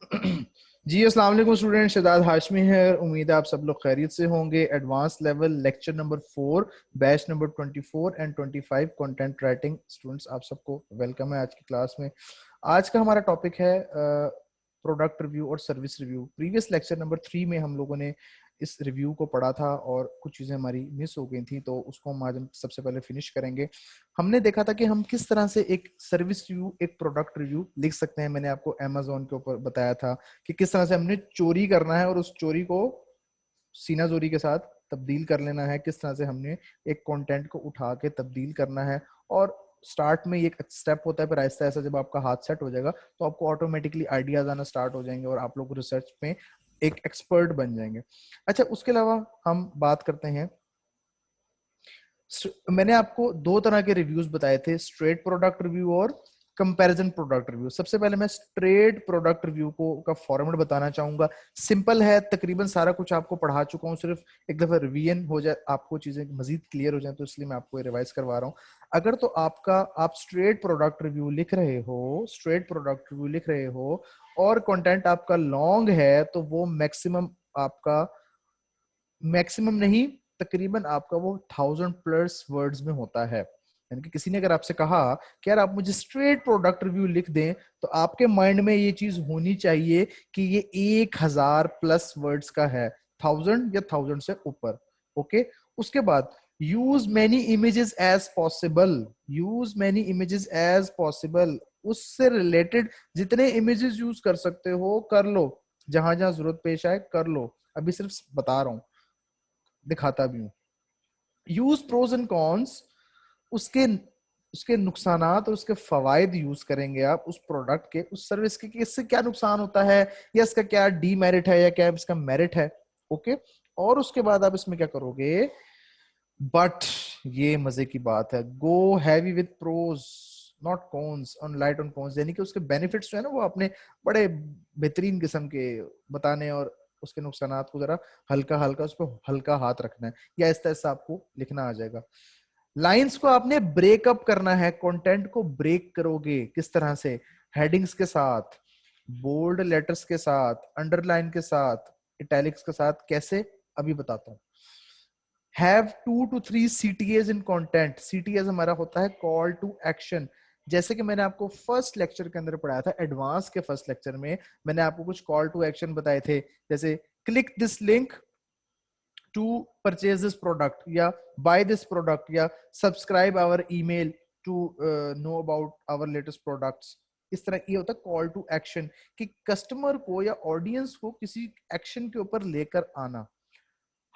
जी अस्सलाम वालेकुम स्टूडेंट, शहजाद हाशमी है। उम्मीद है आप सब लोग खैरियत से होंगे। Advance level lecture number 4 batch number 24 and 25 content writing students, आप सबको वेलकम है आज की क्लास में। आज का हमारा टॉपिक है प्रोडक्ट रिव्यू और service review. Previous lecture number 3 में हम लोगों ने इस रिव्यू को पढ़ा था और कुछ चीज़ें हमारी मिस हो गई थी, तो उसको हम आज सबसे पहले फिनिश करेंगे। हमने देखा था कि हम किस तरह से एक सर्विस रिव्यू, एक प्रोडक्ट रिव्यू लिख सकते हैं। मैंने आपको अमेजोन के ऊपर बताया था कि किस तरह से हमने चोरी करना है और उस चोरी को सीना जोरी के साथ तब्दील कर लेना है। किस तरह से हमने एक कंटेंट को उठा के तब्दील करना है। और स्टार्ट में ये एक स्टेप होता है, फिर आहिस्ता आहिस्ता जब आपका हाथ सेट हो जाएगा तो आपको ऑटोमेटिकली आइडियाज आना स्टार्ट हो जाएंगे और आप लोग रिसर्च में एक एक्सपर्ट बन जाएंगे। अच्छा, उसके अलावा हम बात करते हैं, मैंने आपको दो तरह के रिव्यूज बताए थे, स्ट्रेट प्रोडक्ट रिव्यू और कंपैरिजन प्रोडक्ट रिव्यू। सबसे पहले मैं स्ट्रेट प्रोडक्ट रिव्यू को का फॉर्मेट बताना चाहूंगा। सिंपल है, तकरीबन सारा कुछ आपको पढ़ा चुका हूँ, सिर्फ एक दफा रिवीजन हो जाए, आपको चीजें मजीद क्लियर हो जाए, तो इसलिए मैं आपको रिवाइज करवा रहा हूँ। अगर तो आप स्ट्रेट प्रोडक्ट रिव्यू लिख रहे हो, स्ट्रेट प्रोडक्ट रिव्यू लिख रहे हो और कंटेंट आपका लॉन्ग है, तो वो मैक्सिमम नहीं, तकरीबन आपका वो 1000+ वर्ड्स में होता है। यानी कि किसी ने अगर आपसे कहा कि यार आप मुझे स्ट्रेट प्रोडक्ट रिव्यू लिख दें, तो आपके माइंड में ये चीज होनी चाहिए कि ये 1000+ वर्ड्स का है, 1000 या 1000 से ऊपर। ओके, उसके बाद use many images as possible, use many images as possible, उससे रिलेटेड जितने इमेजेस यूज कर सकते हो कर लो, जहां जहां जरूरत पेश आए कर लो। अभी सिर्फ बता रहा हूं, दिखाता भी हूँ। यूज प्रोज एंड कॉन्स, उसके उसके नुकसानात और उसके फवायद यूज करेंगे आप उस प्रोडक्ट के, उस सर्विस के, कि इससे क्या नुकसान होता है या इसका क्या डीमेरिट है या क्या इसका मेरिट है। ओके, और उसके बाद आप इसमें क्या करोगे, बट ये मजे की बात है, go heavy with pros not cons, on light on cons, यानी कि उसके बेनिफिट्स जो है ना वो अपने बड़े बेहतरीन किस्म के बताने और उसके नुकसानात को जरा हल्का हल्का, उस पर हल्का हाथ रखना है, या इस तरह से आपको लिखना आ जाएगा। लाइंस को आपने ब्रेकअप करना है, कंटेंट को ब्रेक करोगे किस तरह से, हेडिंग्स के साथ, बोल्ड लेटर्स के साथ, अंडरलाइन के साथ, इटैलिक्स के साथ, कैसे अभी बताता हूं। Have 2 to 3 CTAs in content. CTAs हमारा होता है कॉल टू एक्शन। जैसे कि मैंने आपको फर्स्ट लेक्चर के अंदर पढ़ाया था, एडवांस के फर्स्ट लेक्चर में मैंने आपको कुछ कॉल टू एक्शन बताए थे, जैसे click this link to purchase this product, या बाय दिस प्रोडक्ट, या subscribe our email to know about our latest products. इस तरह ये होता है कॉल टू एक्शन, कि कस्टमर को या ऑडियंस को किसी एक्शन के ऊपर लेकर आना।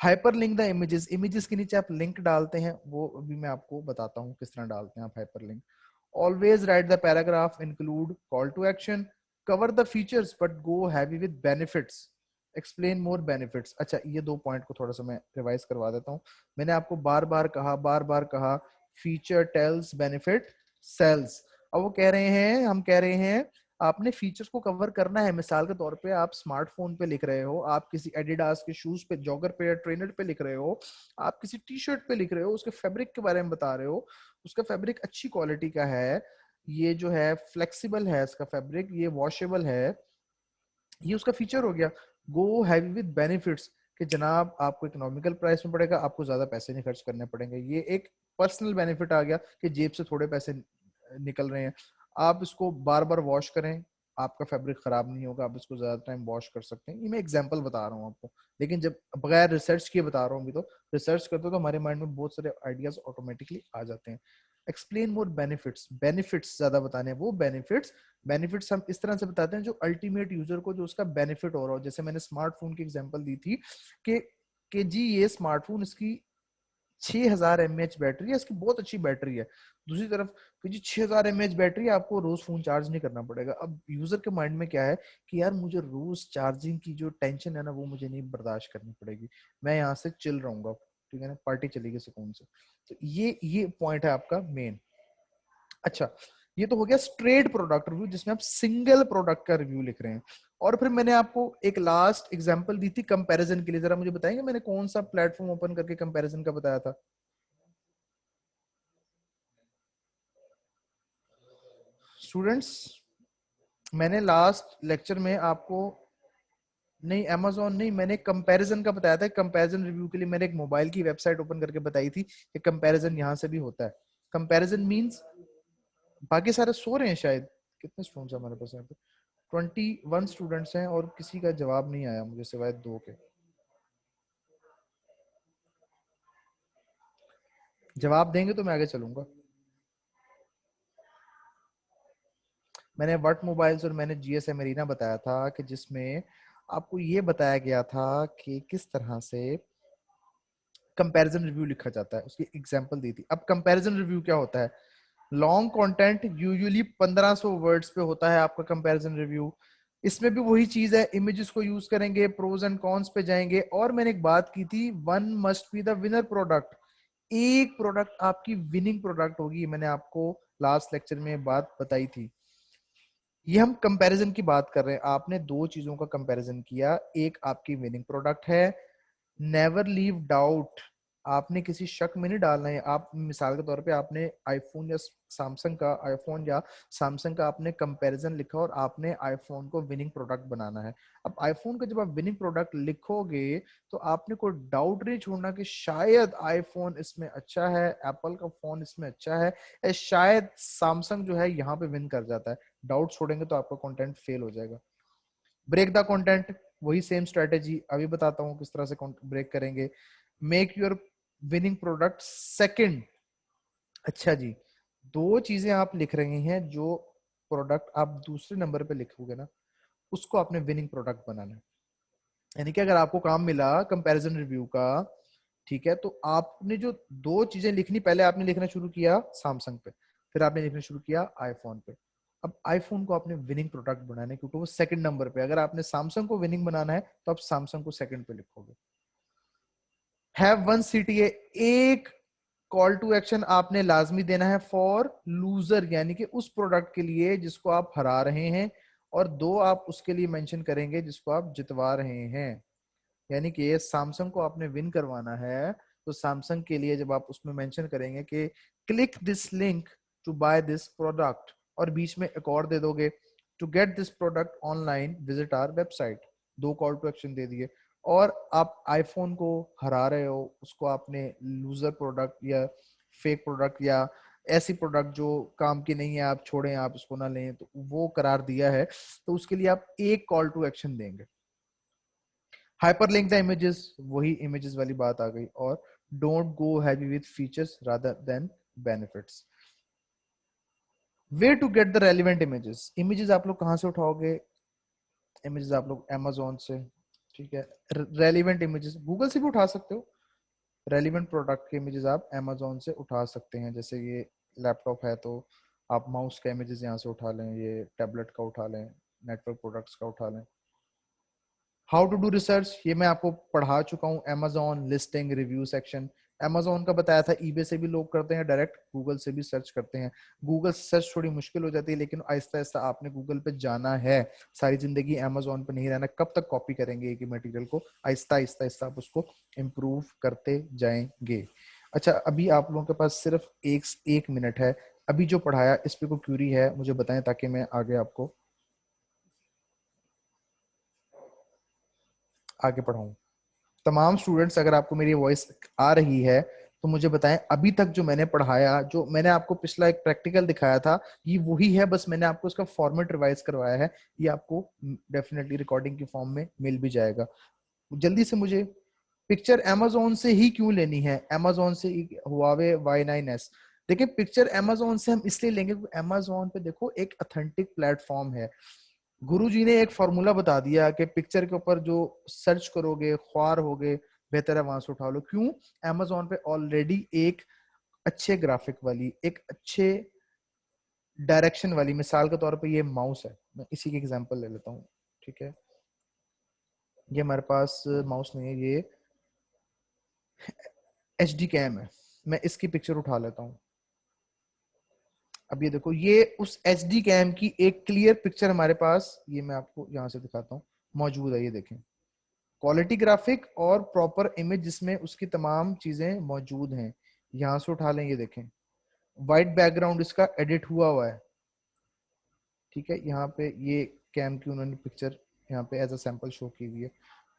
Hyper link the images, images के नीचे आप लिंक डालते हैं, वो अभी मैं आपको बताता हूँ किस तरह डालते हैं आप hyper link. Always write the paragraph include call to action, cover the features but go heavy with benefits, explain more benefits. अच्छा, ये दो पॉइंट को थोड़ा सा मैं रिवाइज करवा देता हूँ। मैंने आपको बार बार कहा फीचर टेल्स बेनिफिट सेल्स। अब वो कह रहे हैं, हम कह रहे हैं आपने फीचर्स को कवर करना है। मिसाल के तौर पे आप स्मार्टफोन पे लिख रहे हो, आप किसी एडिडास के शूज पे, जॉगर पे या ट्रेनर पे लिख रहे हो, आप किसी टी शर्ट पे लिख रहे हो, उसके फैब्रिक के बारे में बता रहे हो, उसका फैब्रिक अच्छी क्वालिटी का है, ये जो है फ्लेक्सिबल है इसका फैब्रिक, ये वॉशेबल है, ये उसका फीचर हो गया। गो हैवी विद बेनिफिट्स, कि जनाब आपको इकोनॉमिकल प्राइस में पड़ेगा, आपको ज्यादा पैसे नहीं खर्च करने पड़ेंगे, ये एक पर्सनल बेनिफिट आ गया कि जेब से थोड़े पैसे निकल रहे हैं। आप इसको बार बार वॉश करें, आपका फैब्रिक खराब नहीं होगा, आप इसको ज्यादा टाइम वॉश कर सकते हैं। ये मैं एग्जांपल बता रहा हूँ आपको, लेकिन जब बगैर रिसर्च किए बता रहा हूँ, अभी तो रिसर्च करते हो तो हमारे माइंड में बहुत सारे आइडियाज ऑटोमेटिकली आ जाते हैं। एक्सप्लेन मोर बेनिफिट्स, बेनिफिट्स ज्यादा बताने हैं, वो बेनिफिट्स, बेनिफिट्स हम इस तरह से बताते हैं जो अल्टीमेट यूजर को जो उसका बेनिफिट हो रहा हो। जैसे मैंने स्मार्टफोन की एग्जांपल दी थी कि जी ये स्मार्टफोन, इसकी 6000 mAh बैटरी है, इसकी बहुत अच्छी बैटरी है। दूसरी तरफ कि जी 6000 mAh बैटरी है, आपको रोज फोन चार्ज नहीं करना पड़ेगा। अब यूजर के माइंड में क्या है कि यार मुझे रोज चार्जिंग की जो टेंशन है ना, वो मुझे नहीं बर्दाश्त करनी पड़ेगी, मैं यहाँ से चिल रहूंगा, ठीक है ना, पार्टी चलेगी सुकून से। तो ये पॉइंट है आपका मेन। अच्छा, ये तो हो गया स्ट्रेट प्रोडक्ट रिव्यू, जिसमें आप सिंगल प्रोडक्ट का रिव्यू लिख रहे हैं। और फिर मैंने आपको एक लास्ट एग्जांपल दी थी कंपैरिजन के लिए। जरा मुझे बताएंगे मैंने कौन सा प्लेटफॉर्म ओपन करके कंपैरिजन का बताया था? स्टूडेंट्स, मैंने लास्ट लेक्चर में आपको, नहीं amazon नहीं, मैंने कंपैरिजन का बताया था। कंपैरिजन रिव्यू के लिए मैंने एक मोबाइल की वेबसाइट ओपन करके बताई थी कि कंपैरिजन यहाँ से भी होता है। कंपैरिजन मींस, बाकी सारे सो रहे हैं शायद। कितने स्टूडेंट्स हैं हमारे पास यहाँ पे? 21 स्टूडेंट्स हैं और किसी का जवाब नहीं आया मुझे सिवाय 2 के। जवाब देंगे तो मैं आगे चलूंगा। मैंने वर्ट मोबाइल्स और मैंने जीएसएम एरीना बताया था कि जिसमें आपको ये बताया गया था कि किस तरह से कंपैरिजन रिव्यू लिखा जाता है, उसकी एग्जांपल दी थी। अब कंपैरिजन रिव्यू क्या होता है? लॉन्ग कंटेंट यूजुअली 1500 वर्ड्स पे होता है आपका कंपैरिजन रिव्यू। इसमें भी वही चीज है, इमेजेस को यूज करेंगे, प्रोज एंड कॉन्स पे जाएंगे। और मैंने एक बात की थी, one must be the winner product. एक प्रोडक्ट आपकी विनिंग प्रोडक्ट होगी, मैंने आपको लास्ट लेक्चर में बात बताई थी। ये हम कंपैरिजन की बात कर रहे हैं, आपने दो चीजों का कंपैरिजन किया, एक आपकी विनिंग प्रोडक्ट है। नेवर लीव डाउट, आपने किसी शक में नहीं डालना है। आप मिसाल के तौर पे आपने आईफोन या सैमसंग का आपने कंपैरिजन लिखा और आपने आईफोन को विनिंग प्रोडक्ट बनाना है। अब आईफोन का जब आप विनिंग प्रोडक्ट लिखोगे तो आपने कोई डाउट नहीं छोड़ना कि शायद आईफोन इसमें अच्छा है, एप्पल का फोन इसमें अच्छा है, या शायद सैमसंग जो है यहाँ पे विन कर जाता है। डाउट छोड़ेंगे तो आपका कंटेंट फेल हो जाएगा। ब्रेक द कंटेंट, वही सेम स्ट्रेटेजी अभी बताता हूँ किस तरह से ब्रेक करेंगे। Make your winning product second. अच्छा जी, दो चीजें आप लिख रहे हैं, जो प्रोडक्ट आप दूसरे नंबर पे लिखोगे ना, उसको आपने विनिंग प्रोडक्ट बनाना है। यानी कि अगर आपको काम मिला कंपैरिजन रिव्यू का, ठीक है, तो आपने जो दो चीजें लिखनी, पहले आपने लिखना शुरू किया सैमसंग पे, फिर आपने लिखना शुरू किया आईफोन पे। अब आईफोन को आपने विनिंग प्रोडक्ट बनाना है क्योंकि वो सेकंड नंबर पे। अगर आपने सैमसंग को विनिंग बनाना है तो आप सैमसंग को सेकंड पे लिखोगे। हैव वन सीटीए, एक कॉल टू एक्शन आपने लाजमी देना है फॉर लूजर, यानी कि उस प्रोडक्ट के लिए जिसको आप हरा रहे हैं, और दो आप उसके लिए मेंशन करेंगे जिसको आप जितवा रहे हैं। यानी कि सैमसंग को आपने विन करवाना है तो सैमसंग के लिए जब आप उसमें मेंशन करेंगे कि click this link to buy this product, और बीच में एक और दे दोगे, to get this product online visit our website. दो कॉल टू एक्शन दे दिए। और आप आईफोन को हरा रहे हो, उसको आपने लूजर प्रोडक्ट या फेक प्रोडक्ट या ऐसी प्रोडक्ट जो काम की नहीं है, आप छोड़ें, आप उसको ना लें, तो वो करार दिया है, तो उसके लिए आप एक कॉल टू एक्शन देंगे। हाइपरलिंक द इमेजेस, वही इमेजेस वाली बात आ गई। और don't go heavy with features rather than benefits. Way to get the relevant images, images आप लोग कहाँ से उठाओगे? इमेजेस आप लोग amazon से, ठीक है। रेलिवेंट इमेजेस गूगल से भी उठा सकते हो। रेलिवेंट प्रोडक्ट के इमेजेस आप amazon से उठा सकते हैं। जैसे ये लैपटॉप है तो आप माउस का इमेजेस यहाँ से उठा लें, ये टैबलेट का उठा लें, नेटवर्क प्रोडक्ट्स का उठा लें। हाउ टू डू रिसर्च, ये मैं आपको पढ़ा चुका हूँ। Amazon listing review section, Amazon का बताया था। eBay से भी लोग करते हैं डायरेक्ट, गूगल से भी सर्च करते हैं। गूगल सर्च थोड़ी मुश्किल हो जाती है, लेकिन आहिस्ता आहिस्ता आपने गूगल पे जाना है। सारी जिंदगी Amazon पे नहीं रहना। कब तक कॉपी करेंगे एक ही मटेरियल को? आहिस्ता आहिस्ता आहिस्ता आप उसको इम्प्रूव करते जाएंगे। अच्छा, अभी आप लोगों के पास सिर्फ एक मिनट है। अभी जो पढ़ाया इस पे कोई क्यूरी है मुझे बताएं, ताकि मैं आगे आपको आगे पढ़ाऊं। तमाम स्टूडेंट्स, अगर आपको मेरी वॉइस आ रही है तो मुझे बताएं, अभी तक जो मैंने पढ़ाया, जो मैंने आपको पिछला एक प्रैक्टिकल दिखाया था, ये वही है, बस मैंने आपको इसका फॉर्मेट रिवाइज करवाया है। ये आपको डेफिनेटली रिकॉर्डिंग की फॉर्म में मिल भी जाएगा। जल्दी से मुझे, पिक्चर amazon से ही क्यों लेनी है? amazon से हुआवे Y9s। देखिए, पिक्चर amazon से हम इसलिए लेंगे क्योंकि amazon पे देखो एक ऑथेंटिक प्लेटफॉर्म है। गुरुजी ने एक फॉर्मूला बता दिया कि पिक्चर के ऊपर जो सर्च करोगे, ख्वार होगे, बेहतर है वहां से उठा लो। क्यों? amazon पे ऑलरेडी एक अच्छे ग्राफिक वाली, एक अच्छे डायरेक्शन वाली, मिसाल के तौर पे ये माउस है, मैं इसी की एग्जांपल ले लेता हूँ, ठीक है। ये हमारे पास माउस नहीं है, ये एच डी कैम है। मैं इसकी पिक्चर उठा लेता हूँ। अब ये देखो, ये उस एच डी कैम की एक क्लियर पिक्चर हमारे पास, ये मैं आपको यहाँ से दिखाता हूँ, मौजूद है। ये देखें, क्वालिटी ग्राफिक और प्रॉपर इमेज जिसमें उसकी तमाम चीजें मौजूद हैं। यहां से उठा लें, ये देखें, वाइट बैकग्राउंड इसका एडिट हुआ हुआ है। ठीक है, यहाँ पे ये कैम की उन्होंने पिक्चर यहाँ पे एज अ सैंपल शो की हुई है,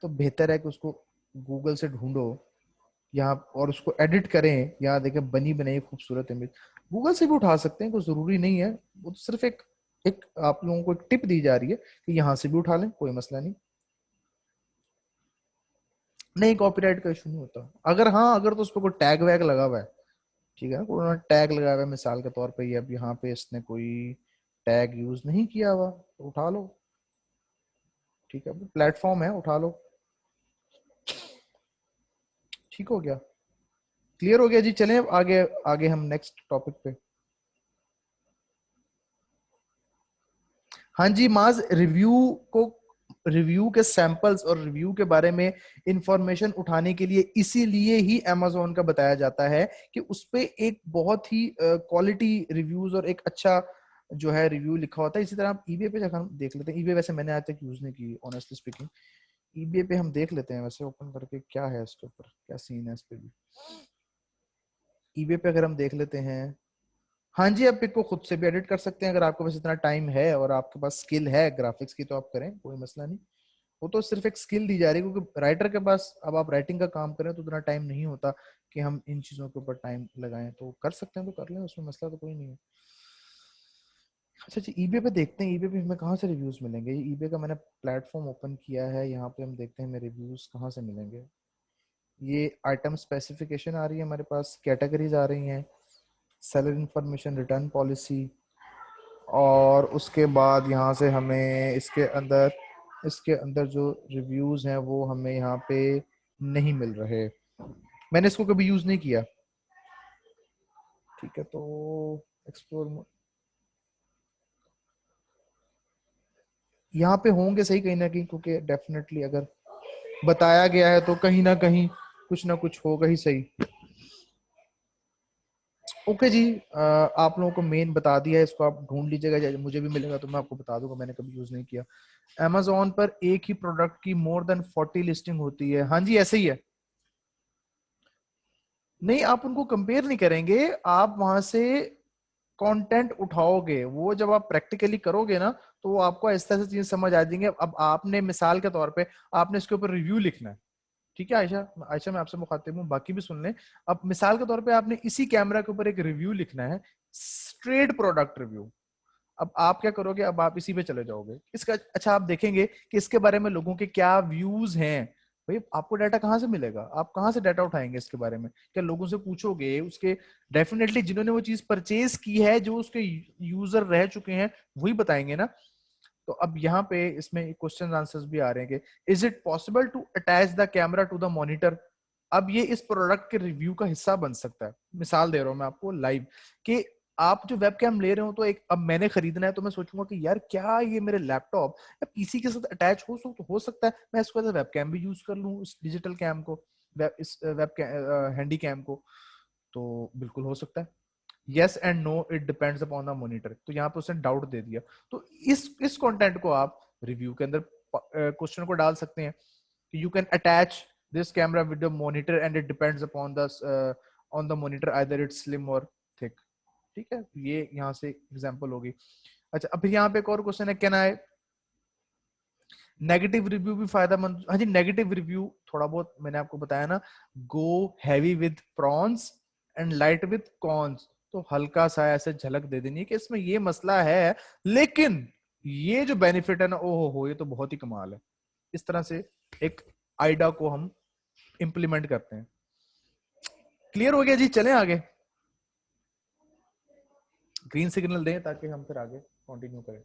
तो बेहतर है कि उसको गूगल से ढूंढो यहाँ और उसको एडिट करें। यहाँ देखें बनी बनाई खूबसूरत इमेज, गूगल से भी उठा सकते हैं, कोई जरूरी नहीं है। वो तो सिर्फ एक एक आप लोगों को एक टिप दी जा रही है कि यहाँ से भी उठा लें, कोई मसला नहीं। नहीं, कॉपीराइट का इशू नहीं होता। अगर हाँ, अगर तो उस पर कोई टैग वैग लगा हुआ है, ठीक है ना, उन्होंने टैग लगाया हुआ है मिसाल के तौर पे, ये अब यहाँ पे इसने कोई टैग यूज नहीं किया हुआ तो उठा लो, ठीक है, प्लेटफॉर्म है, उठा लो। ठीक हो गया, क्लियर हो गया जी। चलें अब आगे, आगे हम नेक्स्ट टॉपिक पे। हाँ जी माज, रिव्यू के सैंपल्स और रिव्यू के बारे में इंफॉर्मेशन उठाने के लिए इसीलिए ही अमेजोन का बताया जाता है कि उस पे एक बहुत ही क्वालिटी रिव्यूज और एक अच्छा जो है रिव्यू लिखा होता है। इसी तरह आप ईबे पे जाकर हम देख लेते हैं। ईबे वैसे मैंने आज तक यूज नहीं की ऑनेस्टली स्पीकिंग। ईबे पे हम देख लेते हैं वैसे ओपन करके क्या है इसके ऊपर, क्या सीन है इस पे भी। ईबे पे अगर हम देख लेते हैं, हाँ जी, आप पिक को खुद से भी एडिट कर सकते हैं अगर आपके पास इतना टाइम है और आपके पास स्किल है ग्राफिक्स की, तो आप करें, कोई मसला नहीं। वो तो सिर्फ एक स्किल दी जा रही है, क्योंकि राइटर के पास, अब आप राइटिंग का काम करें तो उतना टाइम नहीं होता कि हम इन चीजों के ऊपर टाइम लगाएं। तो कर सकते हैं तो कर लें, उसमें मसला तो कोई नहीं है। अच्छा जी, ईबे पे देखते हैं, ईबे पे हमें कहाँ से रिव्यूज मिलेंगे। ईबे का मैंने प्लेटफॉर्म ओपन किया है, यहाँ पे हम देखते हैं हमें रिव्यूज कहाँ से मिलेंगे। ये आइटम स्पेसिफिकेशन आ रही है हमारे पास, कैटेगरीज आ रही हैं, सेलर इंफॉर्मेशन, रिटर्न पॉलिसी, और उसके बाद यहाँ से हमें इसके अंदर जो रिव्यूज हैं वो हमें यहाँ पे नहीं मिल रहे। मैंने इसको कभी यूज नहीं किया, ठीक है, तो एक्सप्लोर यहाँ पे होंगे सही कहीं ना कहीं, क्योंकि डेफिनेटली अगर बताया गया है तो कहीं ना कुछ होगा ही सही। ओके जी, आप लोगों को मेन बता दिया है, इसको आप ढूंढ लीजिएगा, मुझे भी मिलेगा तो मैं आपको बता दूंगा, मैंने कभी यूज नहीं किया। Amazon पर एक ही प्रोडक्ट की मोर देन 40 लिस्टिंग होती है, हाँ जी ऐसे ही है। नहीं, आप उनको कंपेयर नहीं करेंगे, आप वहां से कंटेंट उठाओगे, वो जब आप प्रैक्टिकली करोगे ना तो वो आपको ऐसे ऐसे चीजें समझ आ जाएंगे। अब आपने मिसाल के तौर पे आपने इसके ऊपर रिव्यू लिखना है, ठीक है आयशा, आयशा मैं आपसे मुखातिब हूँ, बाकी भी सुन लें। अब मिसाल के तौर पे आपने इसी कैमरा के ऊपर एक रिव्यू लिखना है, स्ट्रेट प्रोडक्ट रिव्यू। अब आप क्या करोगे, अब आप इसी पे चले जाओगे इसका, अच्छा आप देखेंगे कि इसके बारे में लोगों के क्या व्यूज हैं। भाई आपको डाटा कहाँ से मिलेगा, आप कहाँ से डाटा उठाएंगे इसके बारे में, क्या लोगों से पूछोगे उसके, डेफिनेटली जिन्होंने वो चीज परचेज की है, जो उसके यूजर रह चुके हैं वही बताएंगे ना। तो अब यहाँ पे इसमें क्वेश्चन आंसर्स भी आ रहे हैं कि is it possible to attach the camera to the monitor. अब ये इस प्रोडक्ट के रिव्यू का हिस्सा बन सकता है। मिसाल दे रहा हूं मैं आपको लाइव, कि आप जो वेब कैम ले रहे हो, तो एक अब मैंने खरीदना है तो मैं सोचूंगा कि यार क्या ये मेरे लैपटॉप या पीसी के साथ अटैच हो सकता है, मैं इसको एज वेब कैम भी यूज कर लूँ, इस डिजिटल कैम को, इस वेब हैंडी कैम को। तो बिल्कुल हो सकता है, yes and no, it depends upon the monitor. तो यहाँ पे उसने डाउट दे दिया। तो इस कंटेंट को आप रिव्यू के अंदर क्वेश्चन को डाल सकते हैं कि you can attach this camera with the monitor and it depends upon the on the monitor either it's slim और थिक। ठीक है, ये यहाँ से एग्जांपल होगी। अच्छा, अब फिर यहाँ पे एक और क्वेश्चन है, कैन आई नेगेटिव रिव्यू भी फायदेमंद। हाँ जी, नेगेटिव रिव्यू थोड़ा बहुत मैंने आपको बताया ना, go heavy with pros and light with cons. तो हल्का सा ऐसे झलक दे देनी है कि इसमें ये मसला है, लेकिन ये जो बेनिफिट है ना, ओहो हो, ये तो बहुत ही कमाल है। इस तरह से एक आइडा को हम इंप्लीमेंट करते हैं। क्लियर हो गया जी, चलें आगे, ग्रीन सिग्नल दें ताकि हम फिर आगे कंटिन्यू करें।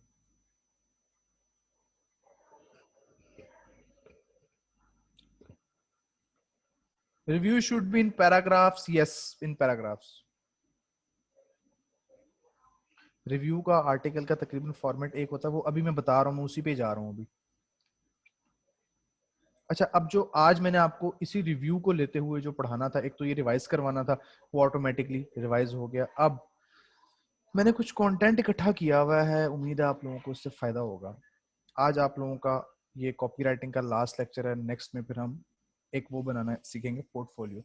Review should be in paragraphs, yes, in paragraphs. Review का आर्टिकल का तकरीबन फॉर्मेट एक होता है, वो अभी मैं बता रहा हूँ, मैं उसी पे जा रहा हूँ अभी। अच्छा, अब जो आज मैंने आपको इसी रिव्यू को लेते हुए जो पढ़ाना था, एक तो ये रिवाइज करवाना था, वो ऑटोमेटिकली रिवाइज हो गया। अब मैंने कुछ कंटेंट इकट्ठा किया हुआ है, उम्मीद है आप लोगों को इससे फायदा होगा। आज आप लोगों का ये कॉपीराइटिंग का लास्ट लेक्चर है, नेक्स्ट में फिर हम एक वो बनाना सीखेंगे, पोर्टफोलियो।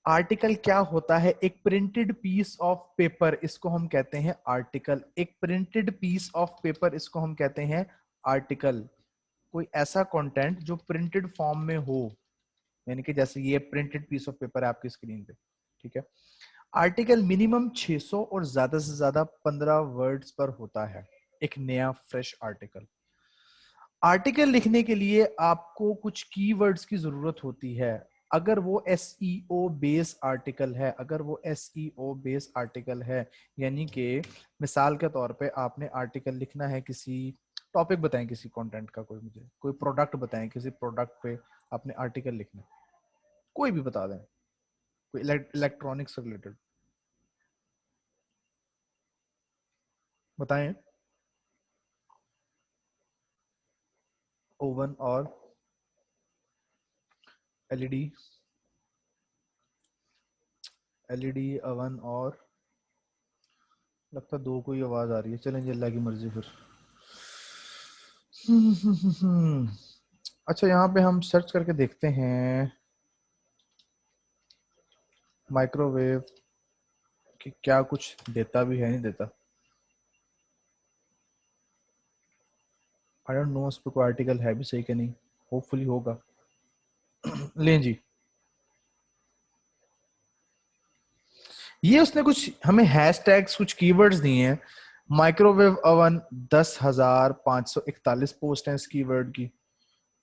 आर्टिकल क्या होता है? एक प्रिंटेड पीस ऑफ पेपर, इसको हम कहते हैं आर्टिकल। एक प्रिंटेड पीस ऑफ पेपर, इसको हम कहते हैं आर्टिकल। कोई ऐसा कंटेंट जो प्रिंटेड फॉर्म में हो, यानी कि जैसे ये प्रिंटेड पीस ऑफ पेपर है आपकी स्क्रीन पे, ठीक है। आर्टिकल मिनिमम 600 और ज्यादा से ज्यादा 15 वर्ड्स पर होता है, एक नया फ्रेश आर्टिकल। आर्टिकल लिखने के लिए आपको कुछ कीवर्ड्स की जरूरत होती है। अगर वो एसईओ बेस आर्टिकल है, अगर वो एसईओ बेस आर्टिकल है, यानी कि मिसाल के तौर पे आपने आर्टिकल लिखना है, किसी टॉपिक बताएं, किसी कंटेंट का, कोई मुझे कोई प्रोडक्ट बताएं, किसी प्रोडक्ट पे आपने आर्टिकल लिखना है, कोई भी बता दें, कोई इलेक्ट्रॉनिक्स से रिलेटेड बताएं। ओवन और एलईडी, एलईडी ओवन और, लगता दो कोई आवाज आ रही है, चलेंगे अल्लाह की मर्जी फिर। अच्छा, यहाँ पे हम सर्च करके देखते हैं माइक्रोवेव कि क्या कुछ देता भी है, नहीं देता। आई डोंट नो उस पर कोई आर्टिकल है भी सही कि नहीं, होपफुली होगा। लें जी, ये उसने कुछ हमें हैशटैग्स, कुछ कीवर्ड्स दिए हैं। माइक्रोवेव ओवन 10,541 पोस्ट है इस कीवर्ड की,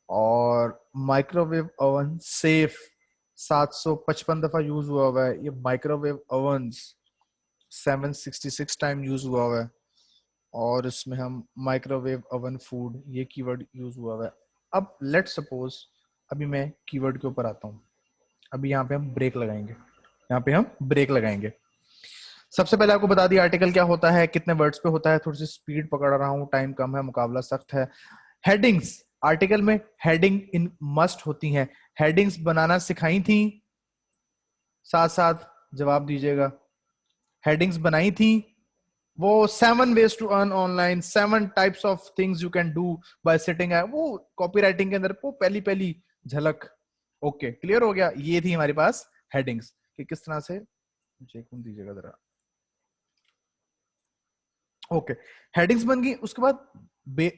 और माइक्रोवेव ओवन सेफ 755 दफा यूज हुआ है। ये माइक्रोवेव ओवंस 766 टाइम यूज हुआ है, और इसमें हम माइक्रोवेव ओवन फूड, ये कीवर्ड यूज हुआ है। अब लेट सपोज, अभी मैं कीवर्ड के ऊपर आता हूँ। अभी यहाँ पे हम ब्रेक लगाएंगे, यहाँ पे हम ब्रेक लगाएंगे। सबसे पहले आपको बता दिया आर्टिकल क्या होता है, कितने वर्ड्स पे होता है। थोड़ी सी स्पीड पकड़ रहा हूँ, टाइम कम है, मुकाबला सख्त है। हेडिंग्स, आर्टिकल में हेडिंग इन मस्ट होती हैं। हेडिंग्स बनाना सिखाई थी, साथ साथ जवाब दीजिएगा। हेडिंग्स बनाई थी वो 7 ways to earn online, 7 types of things you can do by sitting at, वो कॉपीराइटिंग के अंदर वो पहली पहली झलक। ओके, क्लियर हो गया। ये थी हमारे पास हेडिंग्स कि किस तरह से, मुझे कौन दीजिएगा जरा। ओके, हेडिंग्स बन गई। उसके बाद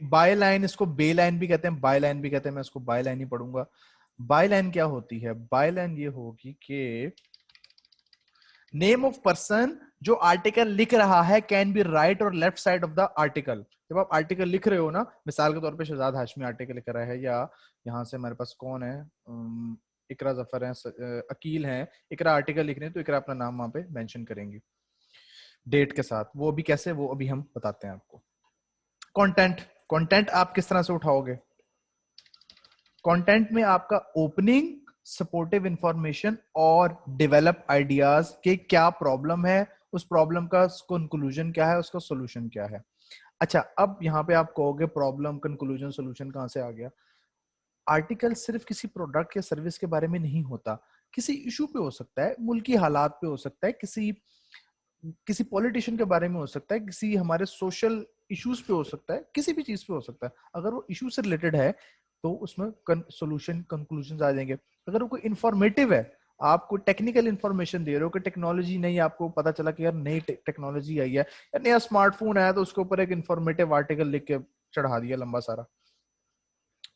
बाय लाइन, इसको बे लाइन भी कहते हैं, बाय लाइन भी कहते हैं, मैं इसको बाय लाइन ही पढ़ूंगा। बाय लाइन क्या होती है? बाय लाइन ये होगी कि नेम ऑफ पर्सन जो आर्टिकल लिख रहा है कैन बी राइट और left side of the article. जब आप आर्टिकल लिख रहे हो ना, मिसाल के तौर पे शहजाद हाशमी आर्टिकल लिख रहा है, या यहाँ से हमारे पास कौन है, इकरा जफर है, अकील है, इकरा आर्टिकल लिख रहे हैं, तो इकरा अपना नाम वहां पे मेंशन करेंगे डेट के साथ। वो भी कैसे, वो अभी हम बताते हैं आपको। कंटेंट, कंटेंट आप किस तरह से उठाओगे? कंटेंट में आपका ओपनिंग, सपोर्टिव इंफॉर्मेशन और डेवलप आइडियाज के क्या प्रॉब्लम है, उस प्रॉब्लम का कंक्लूजन क्या है, उसका सॉल्यूशन क्या है। अच्छा, अब यहाँ पे आप कहोगे प्रॉब्लम, कंक्लूजन, सॉल्यूशन कहाँ से आ गया? आर्टिकल सिर्फ किसी प्रोडक्ट या सर्विस के बारे में नहीं होता, किसी इशू पे हो सकता है, मुल्की हालात पे हो सकता है, किसी किसी पॉलिटिशियन के बारे में हो सकता है, किसी हमारे सोशल इश्यूज पे हो सकता है, किसी भी चीज पे हो सकता है। अगर वो इशू से रिलेटेड है तो उसमें सोल्यूशन, कंक्लूजन आ जाएंगे। अगर वो कोई इंफॉर्मेटिव है, आपको टेक्निकल इंफॉर्मेशन दे रहे हो कि टेक्नोलॉजी नहीं, आपको पता चला कि यार नई टेक्नोलॉजी आई है या नया स्मार्टफोन आया, तो उसके ऊपर एक इंफॉर्मेटिव आर्टिकल लिख के चढ़ा दिया लंबा सारा,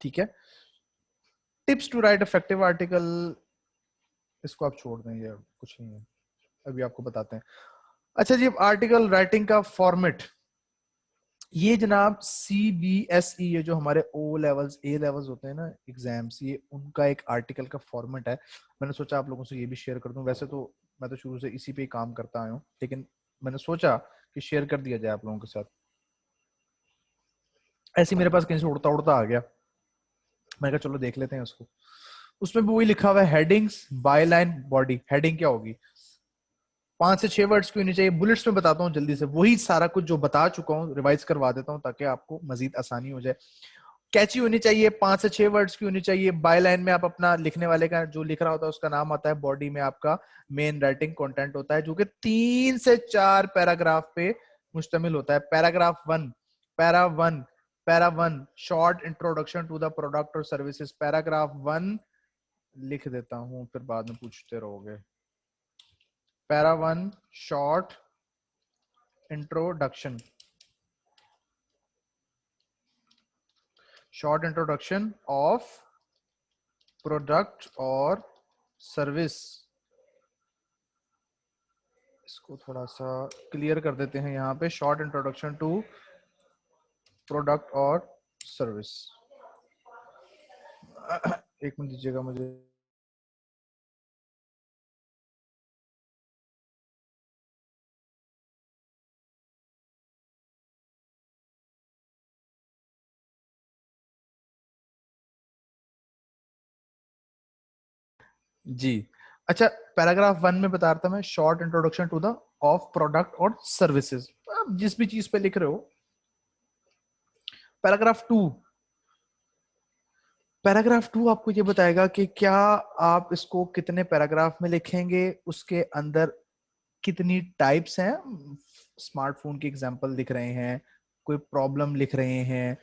ठीक है। Tips to write effective article, इसको आप छोड़ दें, ये कुछ नहीं है, अभी आपको बताते हैं। अच्छा जी, आर्टिकल राइटिंग का फॉर्मेट, ये जनाब CBSE, ये जो हमारे ओ लेवल्स, ए लेवल्स होते हैं ना एग्जाम्स, ये उनका एक आर्टिकल का फॉर्मेट है। मैंने सोचा आप लोगों से ये भी शेयर कर दूं। वैसे तो मैं तो शुरू से इसी पे ही काम करता आया हूँ, लेकिन मैंने सोचा कि शेयर कर दिया जाए आप लोगों के साथ। ऐसे मेरे पास कहीं से उड़ता उड़ता आ गया, मैं कहा चलो देख लेते हैं उसको। उसमें भी वही लिखा हुआ है, headings, by line, body. Heading क्या होगी? 5 से 6 वर्ड्स की होनी चाहिए। बुलेट्स में बताता हूँ जल्दी से, वही सारा कुछ जो बता चुका हूँ रिवाइज करवा देता हूँ ताकि आपको मजीद आसानी हो जाए। कैची होनी चाहिए, 5 से 6 वर्ड्स की होनी चाहिए। बाय लाइन में आप अपना लिखने वाले का जो लिख रहा होता है उसका नाम आता है। बॉडी में आपका मेन राइटिंग कंटेंट होता है, जो कि 3 से 4 पैराग्राफ पे मुश्तमिल होता है। Paragraph 1, para 1, para 1 short introduction to the product और सर्विसेज। पैराग्राफ 1 लिख देता हूँ, फिर बाद में पूछते रहोगे। Para 1 short introduction, short introduction of product और सर्विस। इसको थोड़ा सा क्लियर कर देते हैं यहाँ पे, शॉर्ट इंट्रोडक्शन टू प्रोडक्ट और सर्विस। एक मिनट दीजिएगा मुझे। जी, अच्छा, पैराग्राफ 1 में बता रहा था मैं, short introduction to the of product और सर्विसेज। आप जिस भी चीज पे लिख रहे हो। पैराग्राफ 2, पैराग्राफ 2 आपको ये बताएगा कि क्या आप इसको कितने पैराग्राफ में लिखेंगे, उसके अंदर कितनी टाइप्स हैं। स्मार्टफोन की एग्जांपल लिख रहे हैं, कोई प्रॉब्लम लिख रहे हैं।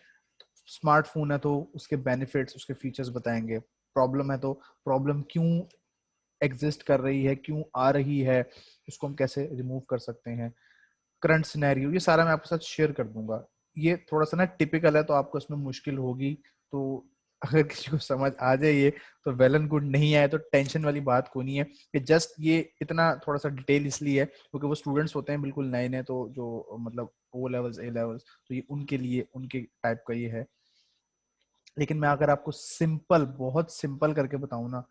स्मार्टफोन है तो उसके बेनिफिट्स, उसके फीचर्स बताएंगे। प्रॉब्लम है तो प्रॉब्लम क्यों एग्जिस्ट कर रही है, क्यों आ रही है, उसको हम कैसे रिमूव कर सकते हैं। करंट सिनेरियो, ये सारा मैं आपके साथ शेयर कर दूंगा। ये थोड़ा सा ना टिपिकल है तो आपको इसमें मुश्किल होगी, तो अगर किसी को समझ आ जाए ये तो वेल एंड गुड, नहीं आए तो टेंशन वाली बात कोई नहीं है। कि जस्ट ये इतना थोड़ा सा डिटेल इसलिए है क्योंकि वो स्टूडेंट्स होते हैं बिल्कुल नए नए, तो जो मतलब ओ लेवल्स ए लेवल्स, तो ये उनके लिए उनके टाइप का ये है। लेकिन मैं अगर आपको सिंपल, बहुत सिंपल करके बताऊं ना,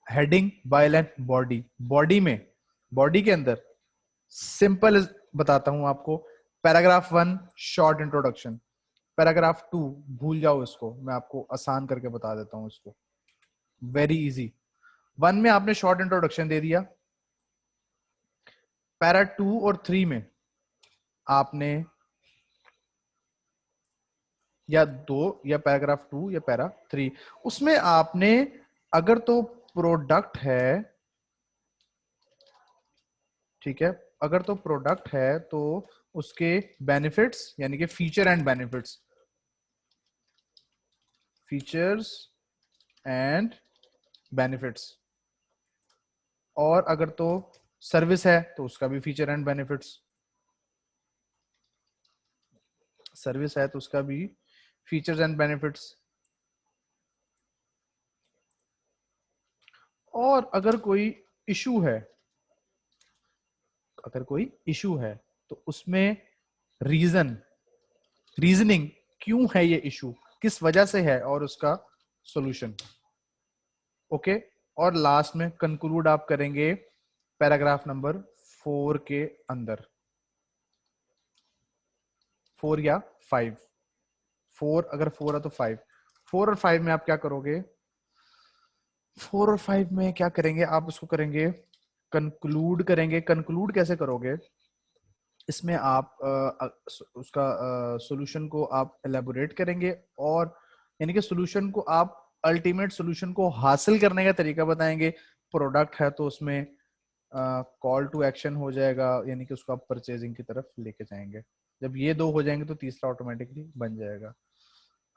heading, bile and body, body में, बॉडी के अंदर सिंपल बताता हूं आपको। पैराग्राफ 1 शॉर्ट इंट्रोडक्शन, पैराग्राफ 2 भूल जाओ इसको, मैं आपको आसान करके बता देता हूं इसको, वेरी इजी। 1 में आपने शॉर्ट इंट्रोडक्शन दे दिया, पैरा 2 और 3 में आपने या या पैराग्राफ 2 या पैरा 3, उसमें आपने अगर तो प्रोडक्ट है, ठीक है, अगर तो प्रोडक्ट है तो उसके बेनिफिट्स यानी कि feature and benefits, features and benefits. और अगर तो सर्विस है तो उसका भी फीचर एंड बेनिफिट्स, सर्विस है तो उसका भी फीचर्स एंड बेनिफिट्स। और अगर कोई इशू है, अगर कोई इशू है तो उसमें रीजन, रीजनिंग, क्यों है ये इशू, किस वजह से है, और उसका सॉल्यूशन। ओके, और लास्ट में कंक्लूड आप करेंगे पैराग्राफ नंबर 4 के अंदर, 4 या 5, 4, अगर 4 है तो 5, 4 और 5 में आप क्या करोगे, 4 और 5 में क्या करेंगे आप, उसको करेंगे कंक्लूड करेंगे। कंक्लूड कैसे करोगे, इसमें आप उसका सॉल्यूशन को आप एलेबोरेट करेंगे, और यानी कि सॉल्यूशन को आप, अल्टीमेट सॉल्यूशन को हासिल करने का तरीका बताएंगे। प्रोडक्ट है तो उसमें कॉल टू एक्शन हो जाएगा, यानी कि उसको आप परचेजिंग की तरफ लेके जाएंगे। जब ये दो हो जाएंगे तो तीसरा ऑटोमेटिकली बन जाएगा।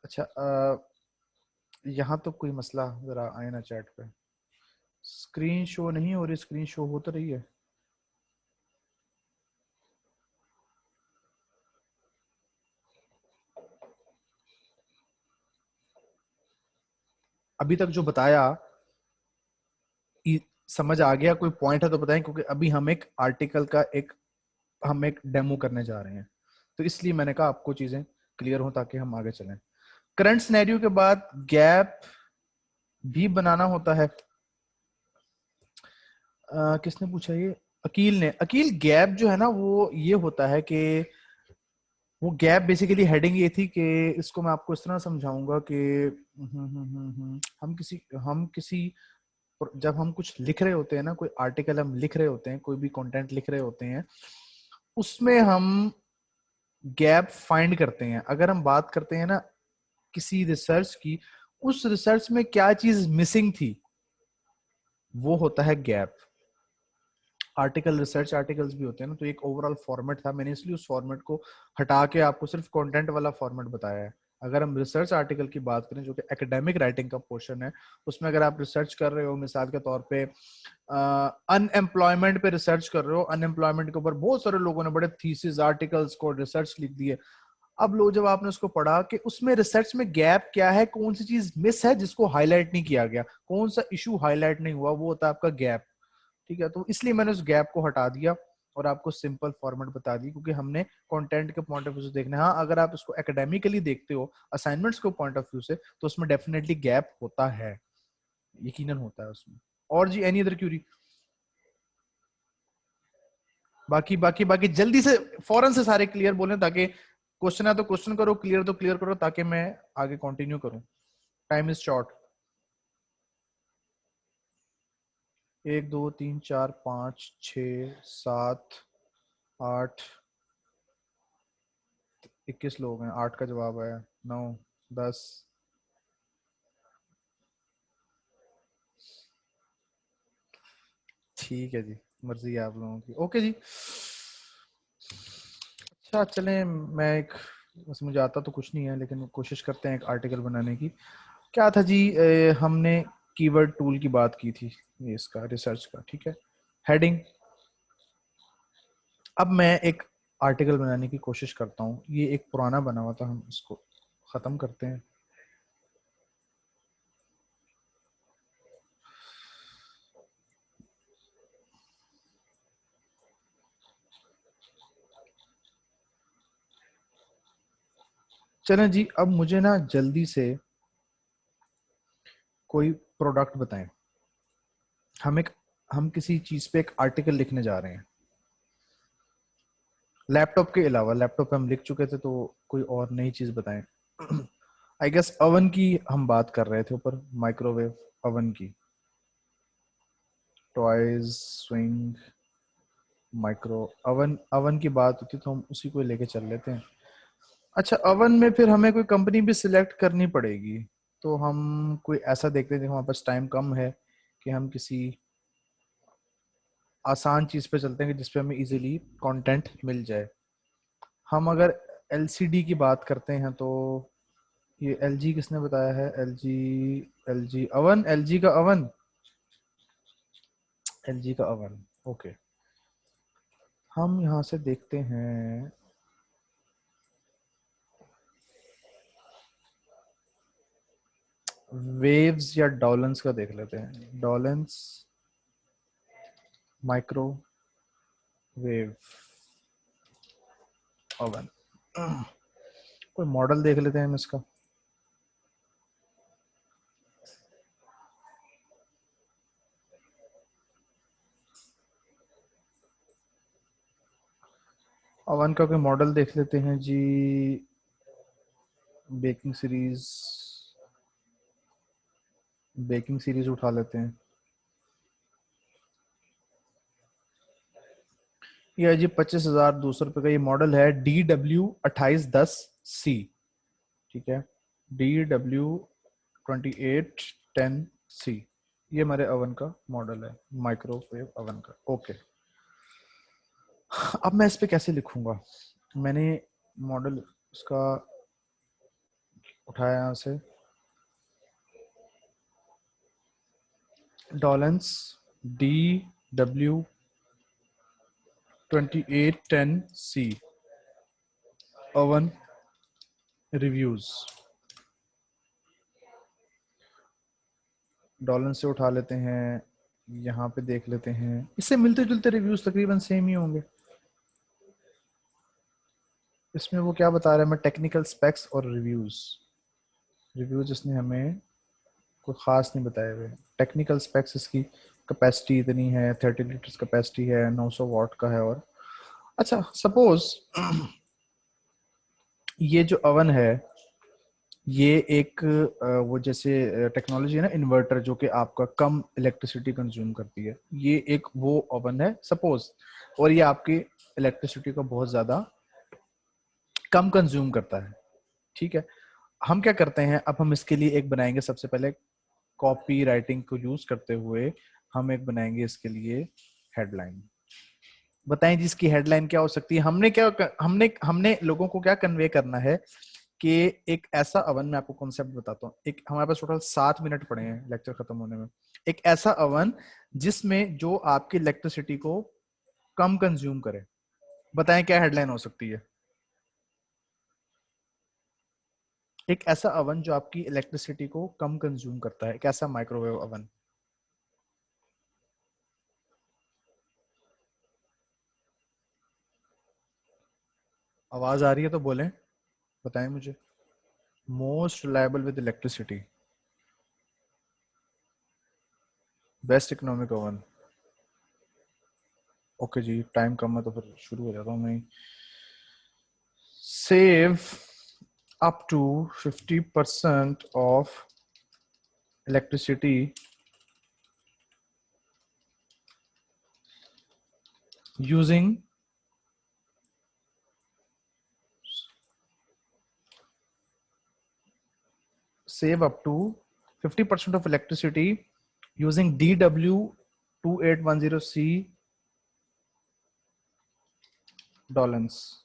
अच्छा, यहाँ तो कोई मसला जरा आए ना चैट पे, स्क्रीन शो नहीं हो रही, स्क्रीन शो हो तो रही है। अभी तक जो बताया समझ आ गया, कोई पॉइंट है तो बताएं, क्योंकि अभी हम एक आर्टिकल का हम एक डेमो करने जा रहे हैं, तो इसलिए मैंने कहा आपको चीजें क्लियर हो ताकि हम आगे चलें। करंट सिनेरियो के बाद गैप भी बनाना होता है। किसने पूछा ये, अकील ने। अकील, गैप जो है ना वो ये होता है कि वो गैप बेसिकली, हेडिंग ये थी कि इसको मैं आपको इस तरह समझाऊंगा कि हम किसी जब हम कुछ लिख रहे होते हैं ना, कोई आर्टिकल हम लिख रहे होते हैं, कोई भी कंटेंट लिख रहे होते हैं, उसमें हम गैप फाइंड करते हैं। अगर हम बात करते हैं ना किसी रिसर्च की, उस रिसर्च में क्या चीज मिसिंग थी, वो होता है गैप। आर्टिकल, रिसर्च आर्टिकल्स भी होते हैं ना, तो एक ओवरऑल फॉर्मेट था, मैंने इसलिए उस फॉर्मेट को हटा के आपको सिर्फ कंटेंट वाला फॉर्मेट बताया है। अगर हम रिसर्च आर्टिकल की बात करें जो कि एकेडमिक राइटिंग का पोर्शन है, उसमें अगर आप रिसर्च कर रहे हो, मिसाल के तौर पे अनएम्प्लॉयमेंट पे रिसर्च कर रहे हो, अनएम्प्लॉयमेंट के ऊपर बहुत सारे लोगों ने बड़े थीसिस आर्टिकल्स को रिसर्च लिख दिए। अब लोग जब आपने उसको पढ़ा कि उसमें रिसर्च में गैप क्या है, कौन सी चीज मिस है जिसको हाईलाइट नहीं किया गया, कौन सा इशू हाईलाइट नहीं हुआ, वो होता है आपका गैप। ठीक है, तो इसलिए मैंने उस गैप को हटा दिया और आपको सिंपल फॉर्मेट बता दी, क्योंकि हमने कंटेंट के पॉइंट ऑफ व्यू से देखना है। हाँ, अगर आप इसको एकेडमिकली देखते हो असाइनमेंट्स के पॉइंट ऑफ व्यू से, तो उसमें डेफिनेटली गैप होता है, यकीनन होता है उसमें। और जी एनी अदर क्यूरी? बाकी बाकी बाकी जल्दी से फौरन से सारे क्लियर बोले, ताकि क्वेश्चन है तो क्वेश्चन करो, क्लियर तो क्लियर करो, ताकि मैं आगे कंटिन्यू करूं। Time is short. 1 2 3 4 5 6 7 8, 21 लोग हैं, 8 का जवाब है, 9 10। ठीक है जी, मर्जी है आप लोगों की। ओके जी, अच्छा चलें, मैं एक, बस मुझे आता तो कुछ नहीं है, लेकिन कोशिश करते हैं एक आर्टिकल बनाने की। क्या था जी, हमने कीवर्ड टूल की बात की थी, ये इसका रिसर्च का, ठीक है, हेडिंग। अब मैं एक आर्टिकल बनाने की कोशिश करता हूँ, ये एक पुराना बना हुआ था, हम इसको खत्म करते हैं। चलें जी, अब मुझे ना जल्दी से कोई प्रोडक्ट बताएं। हम किसी चीज पे एक आर्टिकल लिखने जा रहे हैं, लैपटॉप के अलावा। लैपटॉप पे हम लिख चुके थे, तो कोई और नई चीज बताएं। आई गेस अवन की हम बात कर रहे थे ऊपर, माइक्रोवेव अवन की, toys, swing, micro oven. Oven की बात होती तो हम उसी को लेके चल लेते हैं। अच्छा, अवन में फिर हमें कोई कंपनी भी सिलेक्ट करनी पड़ेगी, तो हम कोई ऐसा देखते हैं, हमारे पास टाइम कम है, कि हम किसी आसान चीज पे चलते हैं कि जिसपे हमें इजीली कंटेंट मिल जाए। हम अगर एलसीडी की बात करते हैं, तो ये एलजी किसने बताया है? एलजी, एलजी अवन, एलजी का अवन, एलजी का अवन। ओके, हम यहाँ से देखते हैं, वेव्स या डॉलन्स का देख लेते हैं। डॉलन्स माइक्रोवेव ओवन, कोई मॉडल देख लेते हैं हम इसका। ओवन का कोई मॉडल देख लेते हैं जी। बेकिंग सीरीज, बेकिंग सीरीज उठा लेते हैं। ये है जी 25,200 रुपये का ये मॉडल है, DW2810C। ठीक है, DW2810C, ये हमारे ओवन का मॉडल है, माइक्रोवेव ओवन का। ओके, अब मैं इस पे कैसे लिखूंगा? मैंने मॉडल उसका उठाया यहाँ से, डॉलेंस DW2810C ओवन रिव्यूज, डॉलन से उठा लेते हैं, यहाँ पे देख लेते हैं, इससे मिलते जुलते रिव्यूज तकरीबन सेम ही होंगे। इसमें वो क्या बता रहा है? मैं टेक्निकल स्पेक्स और रिव्यूज, रिव्यूज इसने हमें कोई खास नहीं बताए हुए। टेक्निकल स्पेक्स, इसकी कैपेसिटी इतनी है, 30 लीटर्स कैपेसिटी है, 900 वाट का है। और अच्छा, सपोज ये जो ओवन है, ये एक वो जैसे टेक्नोलॉजी है ना, इन्वर्टर, जो कि आपका कम इलेक्ट्रिसिटी कंज्यूम करती है, ये एक वो ओवन है सपोज, और ये आपकी इलेक्ट्रिसिटी को बहुत ज्यादा कम कंज्यूम करता है। ठीक है, हम क्या करते हैं, अब हम इसके लिए एक बनाएंगे, सबसे पहले कॉपी राइटिंग को यूज करते हुए हम एक बनाएंगे इसके लिए हेडलाइन। बताएं जिसकी हेडलाइन क्या हो सकती है? हमने क्या, हमने हमने लोगों को क्या कन्वे करना है कि एक ऐसा अवन, मैं आपको कॉन्सेप्ट बताता हूँ। एक हमारे पास टोटल 7 मिनट पड़े हैं लेक्चर खत्म होने में। एक ऐसा अवन जिसमें जो आपकी इलेक्ट्रिसिटी को कम कंज्यूम करे। बताएं क्या हेडलाइन हो सकती है? एक ऐसा अवन जो आपकी इलेक्ट्रिसिटी को कम कंज्यूम करता है, एक ऐसा माइक्रोवेव अवन। आवाज आ रही है तो बोलें, बताएं मुझे। Most reliable with electricity, best economic oven. Okay ji, time कम है तो फिर शुरू हो जाता हूँ मैं। Save up to 50% of electricity using save up to 50% of electricity using DW2810C Dawlance.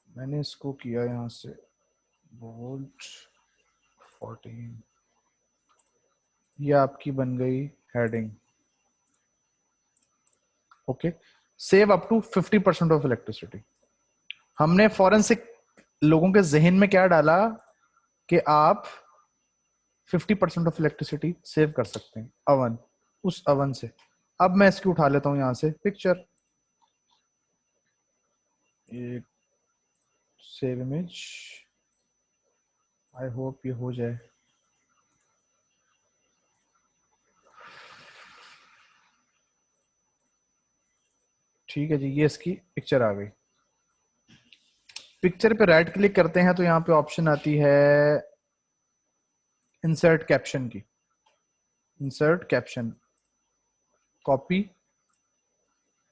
मैंने इसको किया यहाँ से वोल्ट 14, ये आपकी बन गई heading. Okay, save up to 50% of electricity. हमने फॉरन से लोगों के जहन में क्या डाला कि आप 50% ऑफ इलेक्ट्रिसिटी सेव कर सकते हैं अवन, उस अवन से। अब मैं इसकी उठा लेता हूं यहां से पिक्चर, एक सेव इमेज, आई होप ये हो जाए। ठीक है जी, ये इसकी पिक्चर आ गई। पिक्चर पे राइट क्लिक करते हैं तो यहाँ पे ऑप्शन आती है इंसर्ट कैप्शन की। इंसर्ट कैप्शन, कॉपी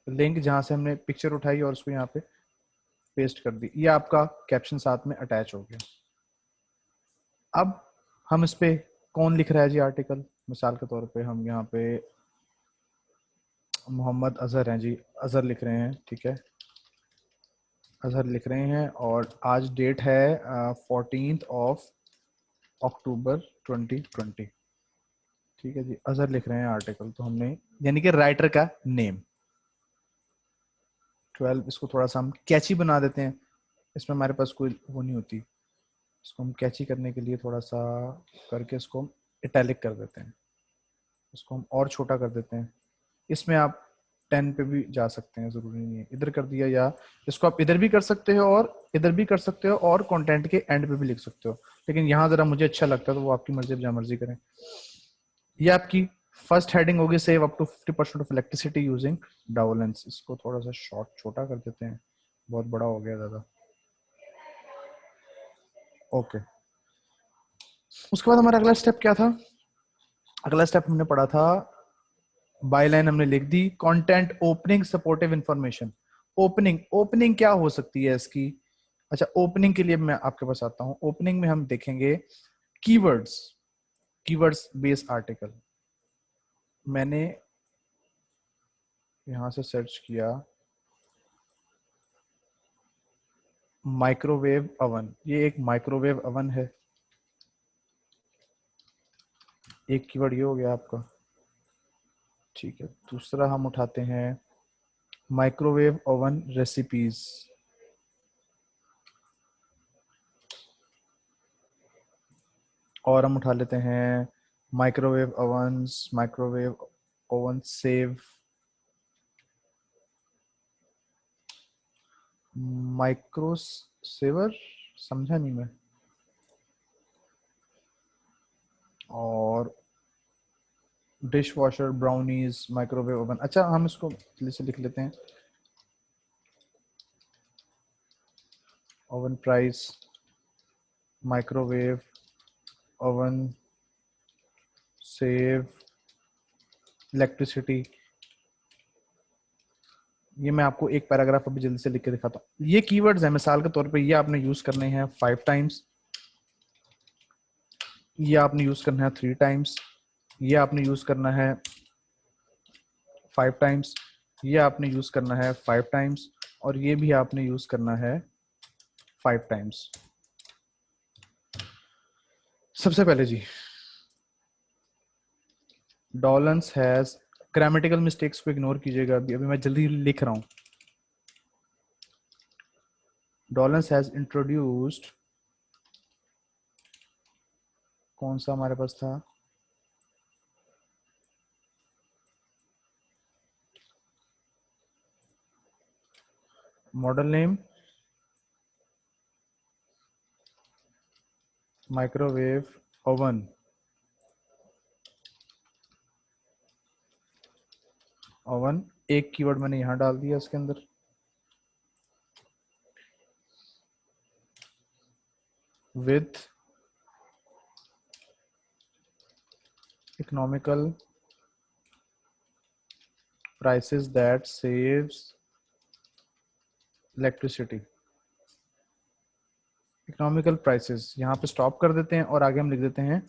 लिंक जहां से हमने पिक्चर उठाई और उसको यहाँ पे पेस्ट कर दी। ये आपका कैप्शन साथ में अटैच हो गया। अब हम इस पे कौन लिख रहा है जी आर्टिकल, मिसाल के तौर पे हम यहाँ पे मोहम्मद अजहर हैं जी, अजहर लिख रहे हैं, ठीक है, अजहर लिख रहे हैं और आज डेट है 14 अक्टूबर 2020। ठीक है जी, अजहर लिख रहे हैं आर्टिकल, तो हमने यानी कि राइटर का नेम 12, इसको थोड़ा सा हम कैची बना देते हैं। इसमें हमारे पास कोई वो नहीं होती, इसको हम कैची करने के लिए थोड़ा सा करके इसको हम इटैलिक कर देते हैं, इसको हम और छोटा कर देते हैं। इसमें आप 10 पे भी जा सकते हैं, जरूरी नहीं है इधर कर दिया, या इसको आप इधर भी कर सकते हो और इधर भी कर सकते हो और कंटेंट के एंड पे भी लिख सकते हो, लेकिन यहाँ जरा मुझे अच्छा लगता है तो वो आपकी मर्जी, जहाँ मर्जी करें। ये आपकी फर्स्ट हेडिंग होगी, save up to 50% of electricity using Dawlance. इसको थोड़ा सा शॉर्ट छोटा कर देते हैं, बहुत बड़ा हो गया ज्यादा। ओके, उसके बाद हमारा अगला स्टेप क्या था? अगला स्टेप हमने पढ़ा था, बाय लाइन हमने लिख दी, content opening supportive information. Opening, opening क्या हो सकती है इसकी? अच्छा, ओपनिंग के लिए मैं आपके पास आता हूं। ओपनिंग में हम देखेंगे कीवर्ड्स, कीवर्ड्स बेस्ड आर्टिकल। मैंने यहां से सर्च किया माइक्रोवेव अवन, ये एक माइक्रोवेव अवन है, एक कीवर्ड ये हो गया आपका। ठीक है, दूसरा हम उठाते हैं माइक्रोवेव ओवन रेसिपीज, और हम उठा लेते हैं microwave ovens, microwave oven save, micro saver, समझा नहीं मैं, और dish washer, brownies, microwave oven. अच्छा, हम इसको से लिख लेते हैं oven price, microwave oven save electricity. ये मैं आपको एक पैराग्राफ अभी जल्दी से लिख के दिखाता हूँ। ये कीवर्ड्स हैं, मिसाल के तौर पे ये आपने यूज करने हैं 5 टाइम्स, ये आपने यूज करना है 3 टाइम्स, ये आपने यूज करना है 5 टाइम्स, ये आपने यूज करना है 5 टाइम्स, और ये भी आपने यूज करना है 5 टाइम्स। सबसे पहले जी, डॉलन्स हैज, ग्रामेटिकल मिस्टेक्स को इग्नोर कीजिएगा, अभी अभी मैं जल्दी लिख रहा हूं। डॉलन्स हैज इंट्रोड्यूस्ड, कौन सा हमारे पास था, model name microwave oven, oven एक कीवर्ड मैंने यहां डाल दिया इसके अंदर, with economical prices that saves electricity. Economical prices यहाँ पे स्टॉप कर देते हैं और आगे हम लिख देते हैं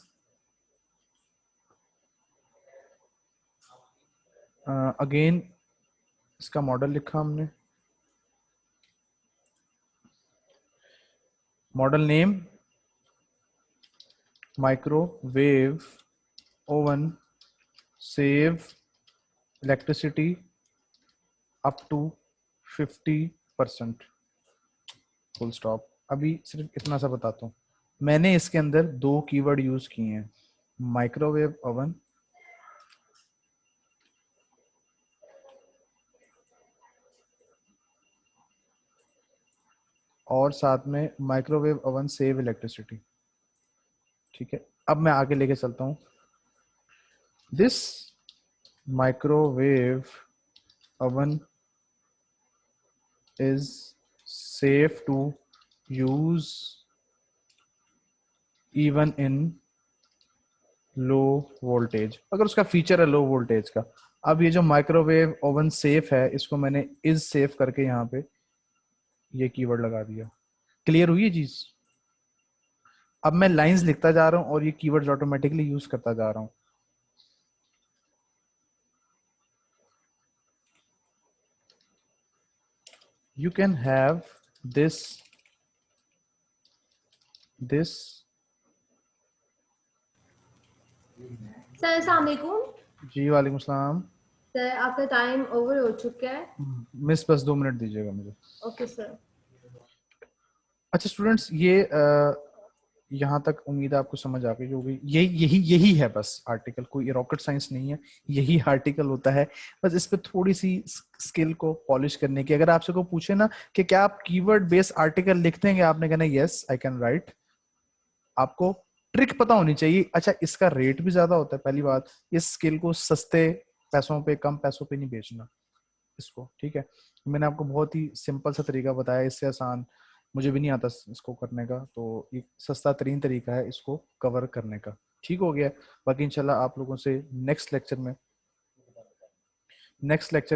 अगेन, इसका मॉडल लिखा हमने, model name microwave oven save electricity up to 50%, full stop. अभी सिर्फ इतना सा बताता हूँ, मैंने इसके अंदर दो कीवर्ड यूज किए हैं, माइक्रोवेव ओवन और साथ में माइक्रोवेव ओवन सेव इलेक्ट्रिसिटी। ठीक है, अब मैं आगे लेके चलता हूँ। This microwave oven is safe to use even in low voltage, अगर उसका फीचर है लो वोल्टेज का। अब ये जो माइक्रोवेव ओवन सेफ है, इसको मैंने इज सेफ करके यहाँ पे ये कीवर्ड लगा दिया। क्लियर हुई ये चीज? अब मैं लाइंस लिखता जा रहा हूँ और ये कीवर्ड्स ऑटोमेटिकली यूज करता जा रहा हूँ। You can have this sir अस्सलाम वालेकुम। जी वालेकुम सलाम। सर आपका टाइम ओवर हो चुका है। मिस बस 2 मिनट दीजिएगा मुझे। Okay sir. अच्छा स्टूडेंट्स, ये यहाँ तक उम्मीद है आपको समझ आ गई होगी। यही है बस आर्टिकल, कोई रॉकेट साइंस नहीं है, यही आर्टिकल होता है। बस इस पे थोड़ी सी स्किल को पॉलिश करने की। अगर आपसे को पूछे ना कि क्या आप कीवर्ड बेस्ड आर्टिकल लिखते हैं, आपने कहना यस आई कैन राइट। आपको ट्रिक पता होनी चाहिए। अच्छा, इसका रेट भी ज्यादा होता है, पहली बात, इस स्किल को सस्ते पैसों पे, कम पैसों पे नहीं बेचना इसको। ठीक है, मैंने आपको बहुत ही सिंपल सा तरीका बताया, इससे आसान मुझे भी नहीं आता इसको करने का, तो एक सस्ता तरीन तरीका है इसको कवर करने का। ठीक हो गया। बाकी इंशाल्लाह आप लोगों से नेक्स्ट लेक्चर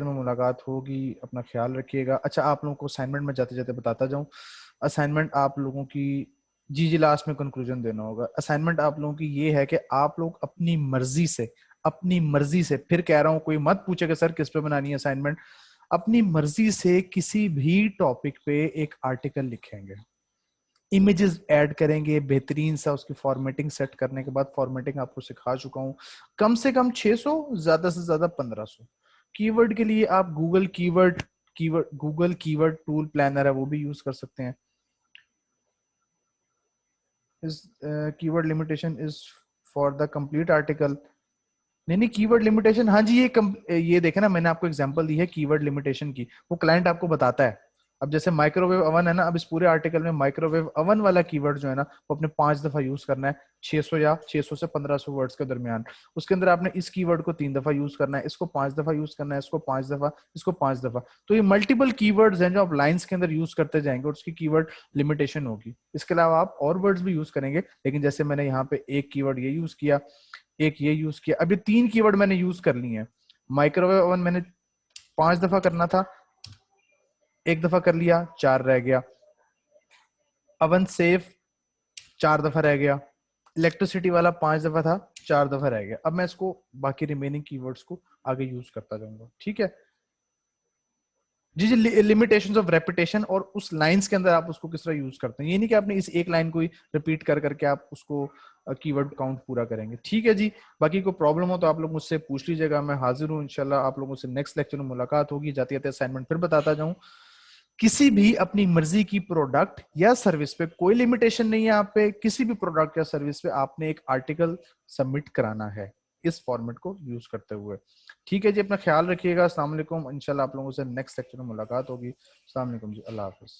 में मुलाकात होगी। अपना ख्याल रखिएगा। अच्छा, आप लोगों को असाइनमेंट में जाते जाते बताता जाऊं, असाइनमेंट आप लोगों की, जी लास्ट में कंक्लूजन देना होगा। असाइनमेंट आप लोगों की ये है कि आप लोग अपनी मर्जी से, फिर कह रहा हूं, कोई मत पूछेगा सर किस पे बनानी है असाइनमेंट, अपनी मर्जी से किसी भी टॉपिक पे एक आर्टिकल लिखेंगे, इमेजेस ऐड करेंगे बेहतरीन सा। उसकी फॉर्मेटिंग सेट करने के बाद, फॉर्मेटिंग आपको सिखा चुका हूं, कम से कम 600, ज्यादा से ज्यादा 1500 कीवर्ड के लिए आप गूगल कीवर्ड टूल प्लानर है वो भी यूज कर सकते हैं। इस keyword limitation is for the complete article. नहीं, कीवर्ड लिमिटेशन, हाँ जी, ये देखे ना, मैंने आपको एग्जांपल दी है कीवर्ड लिमिटेशन की, वो क्लाइंट आपको बताता है। अब जैसे माइक्रोवेव ओवन है ना, अब इस पूरे आर्टिकल में माइक्रोवेव ओवन वाला कीवर्ड जो है ना, वो अपने 5 दफा यूज करना है, 600 या 600 से 1500 वर्ड्स के दरमियान। उसके अंदर आपने इस कीवर्ड को 3 दफा यूज करना है, इसको 5 दफा यूज करना है, इसको 5 दफा, इसको 5 दफा। तो ये मल्टीपल कीवर्ड्स हैं जो आप लाइंस के अंदर यूज करते जाएंगे और उसकी कीवर्ड लिमिटेशन होगी। इसके अलावा आप और वर्ड्स भी यूज करेंगे, लेकिन जैसे मैंने यहाँ पे एक कीवर्ड ये यूज किया, एक ये यूज किया, अभी 3 कीवर्ड मैंने यूज कर ली है। माइक्रोवेव ओवन मैंने 5 दफा करना था, 1 दफा कर लिया, 4 रह गया। अवन सेफ 4 दफा रह गया। इलेक्ट्रिसिटी वाला 5 दफा था, 4 दफा रह गया। अब मैं इसको बाकी रिमेनिंग कीवर्ड्स को आगे यूज करता जाऊंगा। ठीक है, जी जी, लिमिटेशंस ऑफ रेपिटेशन, और उस लाइंस के अंदर आप उसको किस तरह यूज करते हैं। ये नहीं कि आपने इस एक लाइन को ही रिपीट कर करके आप उसको कीवर्ड काउंट पूरा करेंगे। ठीक है जी, बाकी कोई प्रॉब्लम हो तो आप लोग मुझसे पूछ लीजिएगा, मैं हाजिर हूँ इंशाल्लाह। आप लोगों से नेक्स्ट लेक्चर में मुलाकात होगी। जाते जाते असाइनमेंट फिर बताता जाऊं, किसी भी अपनी मर्जी की प्रोडक्ट या सर्विस पे कोई लिमिटेशन नहीं है। आप पे किसी भी प्रोडक्ट या सर्विस पे आपने एक आर्टिकल सबमिट कराना है इस फॉर्मेट को यूज करते हुए। ठीक है जी, अपना ख्याल रखिएगा। अस्सलाम वालेकुम, इंशाल्लाह आप लोगों से नेक्स्ट सेक्शन में मुलाकात होगी। अस्सलाम वालेकुम जी, अल्लाह हाफिज।